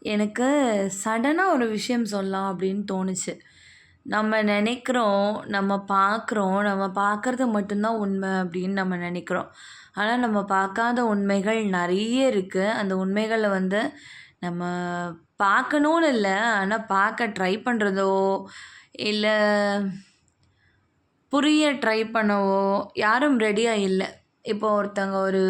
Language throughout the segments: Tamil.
எனக்கு சடனா ஒரு விஷயம் சொல்லலாம் அப்படின்னு தோணுச்சு. நம்ம நெனைக்கிறோம், நம்ம பார்க்கறது மட்டும் தான் உண்மை அப்படின்னு நம்ம நெனைக்கிறோம். ஆனா நம்ம பார்க்காத உண்மைகள் நெறைய இருக்கு. அந்த உண்மைகள வந்து நம்ம பார்க்கணும்னு இல்ல, ஆனா பார்க்க ட்ரை பண்றதோ, இல்ல புரிய ட்ரை பண்ணவோ யாரும் ரெடியா இல்ல. இப்போ ஒருத்தவங்க ஒரு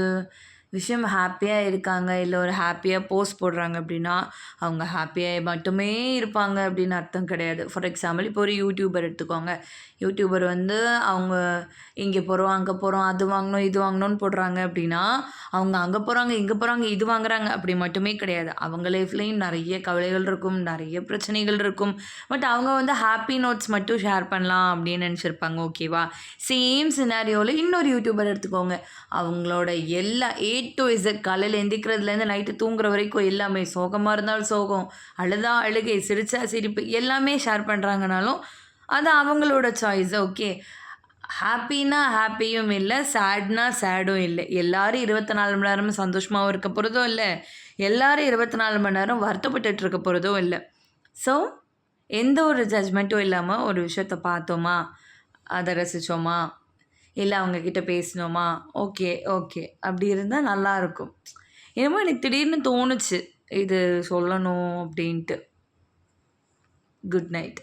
விஷயம் ஹேப்பியா இருக்காங்க, இல்ல ஒரு ஹேப்பியா போஸ்ட் போடுறாங்க அப்படின்னா, அவங்க ஹேப்பியா மட்டுமே இருப்பாங்க அப்படின்னு அர்த்தம் கிடையாது. ஃபார் எக்ஸாம்பிள் இப்போ ஒரு யூடியூபர் எடுத்துக்கோங்க. யூடியூபர் வந்து அவங்க இங்கே போறோம், அங்க போறோம், அது வாங்கணும், இது வாங்கணும்னு போடுறாங்க அப்படின்னா, அவங்க அங்க போறாங்க, இங்க போறாங்க, இது வாங்குறாங்க அப்படி மட்டுமே கிடையாது. அவங்க லைஃப்லயும் நெறைய கவலைகள் இருக்கும், நெறைய பிரச்சனைகள் இருக்கும். பட் அவங்க வந்து ஹேப்பி நோட்ஸ் மட்டும் ஷேர் பண்ணலாம் அப்படின்னு நெனச்சிருப்பாங்க. ஓகேவா? சேம் சினாரியோல இன்னொரு யூடியூபர் எடுத்துக்கோங்க. அவங்களோட எல்லா டூ இசட் காலையில எந்திரிக்கிறதுலேருந்து நைட்டு தூங்குற வரைக்கும் எல்லாமே சோகமா இருந்தாலும் சோகம், அழுதா அழுகை, சிரிச்சா சிரிப்பு எல்லாமே ஷேர் பண்றாங்கனாலும், அது அவங்களோட சாய்ஸ். ஓகே. ஹேப்பினா ஹேப்பியும் இல்ல, சேட்னா சேடும் இல்ல. எல்லாரும் 24 மணி நேரமும் சந்தோஷமாவும் இருக்க போறதும் இல்ல. எல்லாரும் 24 மணி நேரம் வருத்தப்பட்டுட்டு இருக்க போறதும் இல்ல. ஸோ, எந்த ஒரு ஜட்ஜ்மெண்ட்டும் இல்லாம ஒரு விஷயத்த பார்த்தோமா, அத ரசிச்சோமா, இல்ல அவங்க கிட்ட பேசினோமா, ஓகே, ஓகே. அப்படி இருந்தா நல்லாருக்கும். என்னமோ எனக்கு திடீர்னு தோணுச்சு. இது சொல்லணும் அப்படின்ட்டு. Good night.